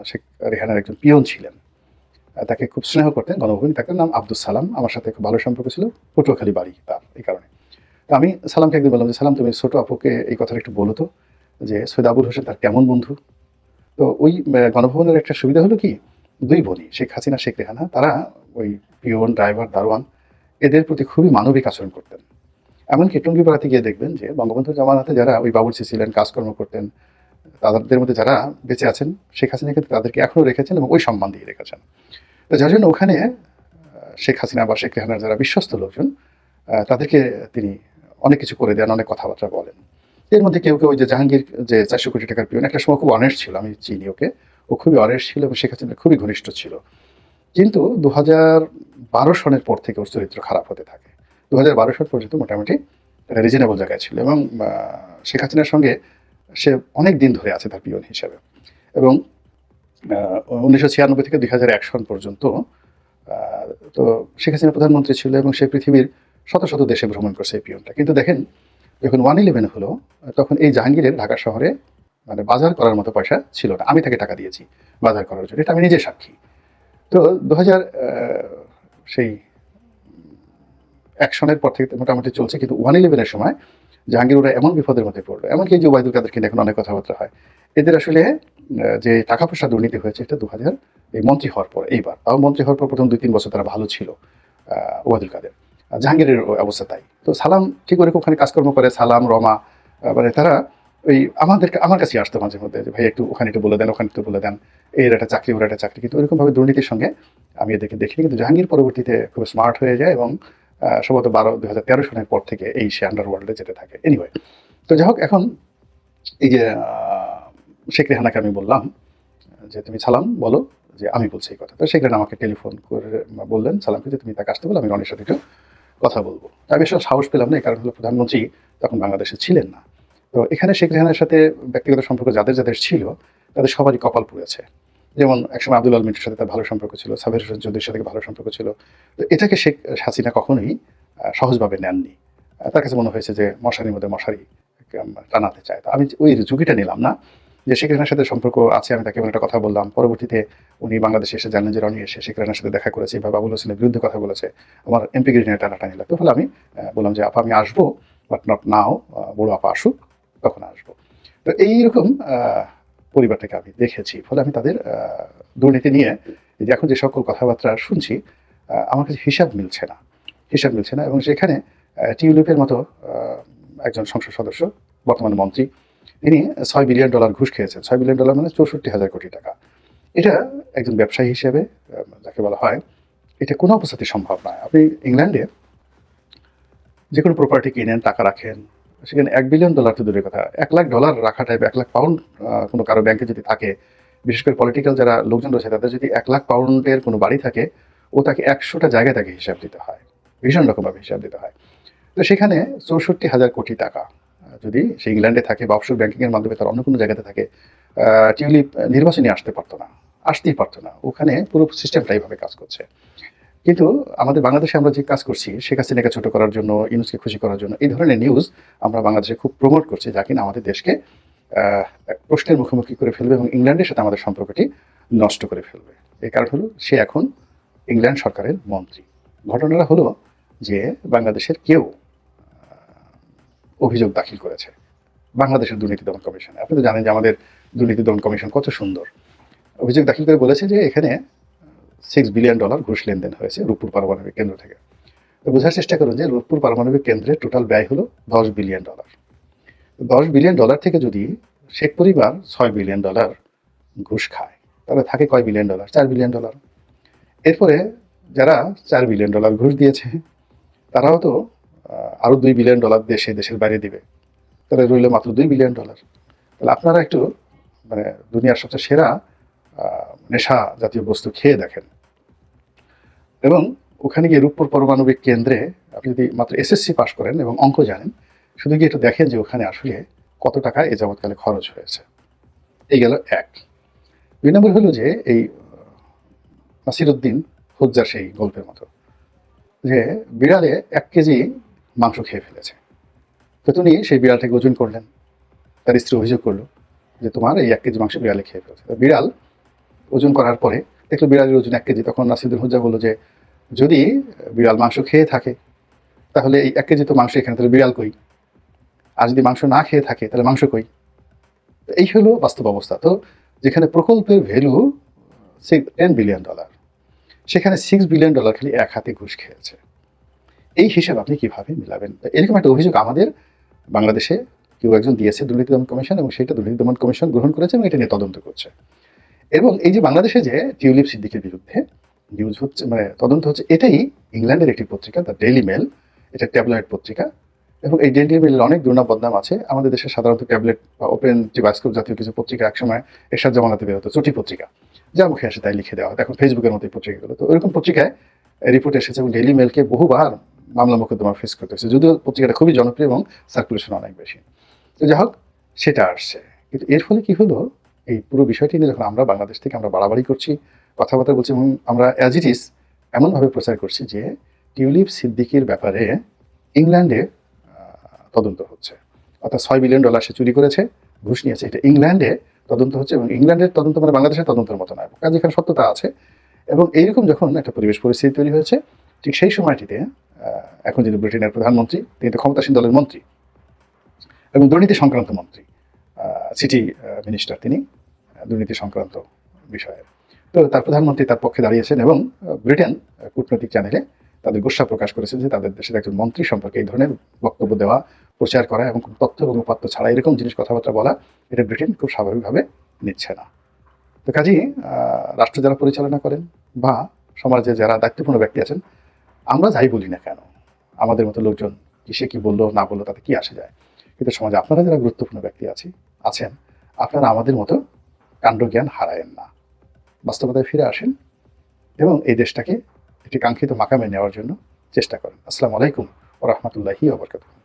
শেখ রেহানার একজন পিয়ন ছিলেন। তাকে খুব স্নেহ করতেন গণভবনে। তার নাম আব্দুস সালাম। আমার সাথে খুব ভালো সম্পর্ক ছিল। পটুয়াখালী বাড়ি তার, এই কারণে। তো আমি সালামকে একদিন বললাম যে, "সালাম, তুমি ছোট আপুকে এই কথাটা একটু বলো তো যে সৈয়দ আবুল হোসেন তার কেমন বন্ধু?" তো ওই গণভবনের একটা সুবিধা হলো কি, ২ বোনই শেখ হাসিনা, শেখ রেহানা তারা ওই পিয়ন, ড্রাইভার, দারোয়ান এদের প্রতি খুবই মানবিক আচরণ করতেন। এমনকি টঙ্গীপাড়াতে গিয়ে দেখবেন যে বঙ্গবন্ধুর জামানাতে যারা ওই বাবুর্চি ছিলেন, কাজকর্ম করতেন, তাদের মধ্যে যারা বেঁচে আছেন, শেখ হাসিনা কিন্তু তাদেরকে এখনো রেখেছেন এবং ওই সম্মান দিয়ে রেখেছেন। তো যার জন্য ওখানে শেখ হাসিনা বা শেখ রেহানার যারা বিশ্বস্ত লোকজন তাদেরকে তিনি অনেক কিছু করে দেন, অনেক কথাবার্তা বলেন। এর মধ্যে কেউ ওই যে জাহাঙ্গীর যে ৪০০ কোটি টাকার পিয়ন, একটা সময় খুব অনেস্ট ছিল, আমি চিনি ওকে। ও খুবই অনেস্ট ছিল এবং শেখ হাসিনার খুবই ঘনিষ্ঠ ছিল। কিন্তু ২০১২ সনের পর থেকে ওর চরিত্র খারাপ হতে থাকে। ২০১২ সাল পর্যন্ত মোটামুটি একটা রিজনেবল জায়গায় ছিল এবং শেখ হাসিনার সঙ্গে সে অনেক দিন ধরে আছে তার পিয়ন হিসেবে। এবং ১৯৯৬ থেকে ২০০১ সন পর্যন্ত তো শেখ হাসিনা প্রধানমন্ত্রী ছিল এবং সে পৃথিবীর শত শত দেশে ভ্রমণ করছে এই পিয়নটা। কিন্তু দেখেন, যখন ১১ হলো তখন এই জাহাঙ্গীরের ঢাকা শহরে মানে বাজার করার মতো পয়সা ছিল না। আমি তাকে টাকা দিয়েছি বাজার করার জন্য। এটা আমি নিজে সাক্ষী। তো ২০০০ সেই অ্যাকশনের পর থেকে মোটামুটি চলছে, কিন্তু 111 এর সময় জাহাঙ্গীর ওরা এমন বিপদের মধ্যে পড়লো, এমনকি এই যে ওবায়দুল কাদেরকে নিয়ে এখন অনেক কথাবার্তা হয়, এদের আসলে যে টাকা পয়সা দুর্নীতি হয়েছে এটা ২০০০ এই মন্ত্রী হওয়ার পর, এইবার তাও মন্ত্রী হওয়ার পর প্রথম ২-৩ বছর তারা ভালো ছিল ওবায়দুল কাদের। জাহাঙ্গীরের অবস্থা তাই। তো সালাম ঠিক করে ওখানে কাজকর্ম করে, সালাম, রমা, মানে তারা ওই আমার কাছে আসতো মাঝে মধ্যে যে, "ভাই একটু ওখানে একটু বলে দেন, ওখানে একটু বলে দেন। এর একটা চাকরি, ওর একটা চাকরি।" কিন্তু ওইরকমভাবে দুর্নীতির সঙ্গে আমি এদেরকে দেখিনি। কিন্তু জাহাঙ্গীর পরবর্তীতে খুব স্মার্ট হয়ে যায় এবং সম্ভবত ২০১৩ সনের পর থেকে এই সে আন্ডারওয়ার্ল্ডে যেতে থাকে। এনিওয়ে, তো যাই হোক, এখন এই যে শেখ রেহানাকে আমি বললাম যে, "তুমি সালাম বলো যে আমি বলছি এই কথা।" তো শেখ রেহানা আমাকে টেলিফোন করে বললেন সালামকে যে, "তুমি তাকে আসতে বলো, আমি রনির সাথে একটু কথা বলব।" আমি আসলে সাহস পেলাম না। এই কারণ হলো প্রধানমন্ত্রী তখন বাংলাদেশে ছিলেন না। তো এখানে শেখ রেহানার সাথে ব্যক্তিগত সম্পর্ক যাদের ছিল, তাদের সবারই কপাল পুড়েছে। যেমন একসময় আব্দুল আল মিন্টুর সাথে তার ভালো সম্পর্ক ছিল, সাবের হোসেন চৌধুরীর সাথে ভালো সম্পর্ক ছিল। তো এটাকে শেখ হাসিনা কখনোই সহজভাবে নেননি। তার কাছে মনে হয়েছে যে মশারির মধ্যে মশারি টানাতে চায়। তো আমি ওই ঝুঁকিটা নিলাম না যে শেখ রেহানার সাথে সম্পর্ক আছে, আমি তাকে এমন একটা কথা বললাম। পরবর্তীতে উনি বাংলাদেশে এসে জানলেন যে রনি এসে শেখ রেহানার সাথে দেখা করেছে, এভাবে আবুল হোসেনের বিরুদ্ধে কথা বলেছে। আমার এমপিগিরি নিয়ে টানাটানি লাগতো। ফলে আমি বললাম যে, "আপা আমি আসবো, বাট নট নাও, বড় আপা আসুক, তখন আসবো।" তো এইরকম পরিবারটাকে আমি দেখেছি। ফলে আমি তাদের দুর্নীতি নিয়ে এই যে এখন যে সকল কথাবার্তা শুনছি, আমার কাছে হিসাব মিলছে না এবং সেখানে টিউলিপের মতো একজন সংসদ সদস্য, বর্তমান মন্ত্রী, তিনি $৬ বিলিয়ন ঘুষ খেয়েছেন। $৬ বিলিয়ন মানে ৬৪,০০০ কোটি টাকা। এটা একজন ব্যবসায়ী হিসেবে যাকে বলা হয়, এটা কোনো অবস্থাতেই সম্ভব নয়। আপনি ইংল্যান্ডে যেকোনো প্রপার্টি কিনেন, টাকা রাখেন, সেখানে $১ বিলিয়ন তো দূরের কথা, $১,০০,০০০ রাখাটাই বা £১,০০,০০০ কোনো কারো ব্যাংকে যদি থাকে, বিশেষ করে পলিটিক্যাল যারা লোকজন রয়েছে তাদের যদি £১,০০,০০০ কোনো বাড়ি থাকে, ও তাকে ১০০টা জায়গায় তাকে হিসাব দিতে হয়। ভীষণ রকমভাবে হিসাব দিতে হয়। তো সেখানে ৬৪,০০০ কোটি টাকা যদি সে ইংল্যান্ডে থাকে বা অফশোর ব্যাংকিং এর মাধ্যমে তার অন্য কোনো জায়গাতে থাকে, টিউলিপ নির্বাচনে আসতে পারত না, আসতেই পারত না। ওখানে পুরো সিস্টেমটা এইভাবে কাজ করছে। কিন্তু আমাদের বাংলাদেশে আমরা যে কাজ করছি, শেখ হাসিনাকে ছোট করার জন্য, ইউনূসকে খুশি করার জন্য, এই ধরনের নিউজ আমরা বাংলাদেশে খুব প্রমোট করছি, যা কিনা আমাদের দেশকে এক প্রশ্নের মুখোমুখি করে ফেলবে এবং ইংল্যান্ডের সাথে আমাদের সম্পর্কটি নষ্ট করে ফেলবে। এর কারণ হলো সে এখন ইংল্যান্ড সরকারের মন্ত্রী। ঘটনাটা হলো যে বাংলাদেশের কেউ অভিযোগ দাখিল করেছে বাংলাদেশের দুর্নীতি দমন কমিশনে। আপনি তো জানেন যে আমাদের দুর্নীতি দমন কমিশন কত সুন্দর। অভিযোগ দাখিল করে বলেছে যে এখানে $6 বিলিয়ন ঘুষ লেনদেন হয়েছে রূপপুর পারমাণবিক কেন্দ্র থেকে। তো বোঝার চেষ্টা করুন যে রূপপুর পারমাণবিক কেন্দ্রের টোটাল ব্যয় হলো $10 বিলিয়ন। $10 বিলিয়ন থেকে যদি শেখ পরিবার $6 বিলিয়ন ঘুষ খায়, তাহলে থাকে কয় বিলিয়ন ডলার? $4 বিলিয়ন। এরপরে যারা $4 বিলিয়ন ঘুষ দিয়েছে, তারাও তো আরো $2 বিলিয়ন দেশের বাইরে দিবে। তাহলে রইল মাত্র $2 বিলিয়ন। তাহলে আপনারা একটু মানে দুনিয়ার সবচেয়ে সেরা নেশা জাতীয় বস্তু খেয়ে দেখেন এবং ওখানে গিয়ে রূপপুর পারমাণবিক কেন্দ্রে আপনি যদি মাত্র এসএসসি পাস করেন এবং অঙ্ক জানেন, শুধু গিয়ে একটু দেখেন যে ওখানে আসলে কত টাকা এ যাবৎকালে খরচ হয়েছে। এই গেল এক। ২ নম্বর হলো যে এই নাসিরুদ্দিন হুজ্জার সেই গল্পের মতো যে বিড়ালে ১ কেজি মাংস খেয়ে ফেলেছে। তো তিনি সেই বিড়ালটাকে ওজন করলেন। তার স্ত্রী অভিযোগ করলো যে তোমার এই ১ কেজি মাংস বিড়ালে খেয়ে ফেলেছে। তো বিড়াল ওজন করার পরে দেখলো বিড়ালের ওজন 1 কেজি। তখন নাসিরুদ্দিন হোজ্জা বললো যে যদি বিড়াল মাংস খেয়ে থাকে তাহলে এই 1 কেজি তো মাংস এখানে, তাহলে বিড়াল কই? আর যদি মাংস না খেয়ে থাকে তাহলে মাংস কই? তো এই হলো বাস্তব অবস্থা। তো যেখানে প্রকল্পের ভ্যালু $10 বিলিয়ন, সেখানে $6 বিলিয়ন খালি এক হাতে ঘুষ খেয়েছে। এই হিসাব আপনি কিভাবে মিলাবেন? এরকম একটা অভিযোগ আমাদের বাংলাদেশে কেউ একজন দিয়েছে দুর্নীতি দমন কমিশন, এবং সেটা দুর্নীতি দমন কমিশন গ্রহণ করেছে এবং এটা নিয়ে তদন্ত করছে। এবং এই যে বাংলাদেশে যে টিউলিপ সিদ্দিকের বিরুদ্ধে নিউজ হচ্ছে, মানে তদন্ত হচ্ছে, এটাই ইংল্যান্ডের একটি পত্রিকা, দ্য ডেইলি মেল, এটা ট্যাবলয়েড পত্রিকা, এবং এই ডেইলি মেলের অনেক দুর্নাম বদনাম আছে। আমাদের দেশে সাধারণত ট্যাবলেট বা ওপেন বায়োস্কোপ জাতীয় কিছু পত্রিকা একসময় এরশাদ জামানাতে বের হতো, চটি পত্রিকা, যা মুখে আসে তাই লিখে দেওয়া হতো, এখন ফেসবুকের মতো এই পত্রিকাগুলো। তো ওইরকম পত্রিকায় রিপোর্ট এসেছে এবং ডেইলি মেলকে বহুবার মামলা মোকদ্দমা ফেস করতে হয়েছে, যদিও পত্রিকাটা খুবই জনপ্রিয় এবং সার্কুলেশন অনেক বেশি। তো যাই হোক, সেটা আসছে। কিন্তু এর ফলে কি হলো, এই পুরো বিষয়টি নিয়ে যখন আমরা বাংলাদেশ থেকে আমরা বাড়াবাড়ি করছি, কথাবার্তা বলছি, এবং আমরা অ্যাজ ইট ইজ এমনভাবে প্রচার করছি যে টিউলিপ সিদ্দিকির ব্যাপারে ইংল্যান্ডে তদন্ত হচ্ছে, অর্থাৎ $6 বিলিয়ন সে চুরি করেছে, ঘুষ নিয়েছে, এটা ইংল্যান্ডে তদন্ত হচ্ছে, এবং ইংল্যান্ডের তদন্ত মানে বাংলাদেশের তদন্তের মতো নয়, কাজে এখানে সত্যতা আছে। এবং এইরকম যখন একটা পরিবেশ পরিস্থিতি তৈরি হয়েছে, ঠিক সেই সময়টিতে এখন যিনি ব্রিটেনের প্রধানমন্ত্রী, তিনি তো ক্ষমতাসীন দলের মন্ত্রী এবং দুর্নীতি সংক্রান্ত মন্ত্রী, সিটি মিনিস্টার তিনি, দুর্নীতি সংক্রান্ত বিষয়ে। তো তার প্রধানমন্ত্রী তার পক্ষে দাঁড়িয়েছেন, এবং ব্রিটেন কূটনৈতিক চ্যানেলে তাদের গোস্বা প্রকাশ করেছে যে তাদের দেশের একজন মন্ত্রী সম্পর্কে এই ধরনের বক্তব্য দেওয়া, প্রচার করা এবং তথ্য এবং উপাত্ত ছাড়া এরকম জিনিস কথাবার্তা বলা, এটা ব্রিটেন খুব স্বাভাবিকভাবে নিচ্ছে না। তো কাজেই রাষ্ট্র যারা পরিচালনা করেন বা সমাজে যারা দায়িত্বপূর্ণ ব্যক্তি আছেন, আমরা যাই বলি না কেন, আমাদের মতো লোকজন সে কি বললো না বললো তাতে কি আসে যায়, কিন্তু সমাজে আপনারা যারা গুরুত্বপূর্ণ ব্যক্তি আছেন, আপনারা আমাদের মতো কাণ্ডজ্ঞান হারায়েন না, বাস্তবতায় ফিরে আসেন এবং এই দেশটাকে একটি কাঙ্ক্ষিত মাকামে নেওয়ার জন্য চেষ্টা করেন। আসসালামু আলাইকুম ওয়া রাহমাতুল্লাহি ওয়া বারাকাতুহু।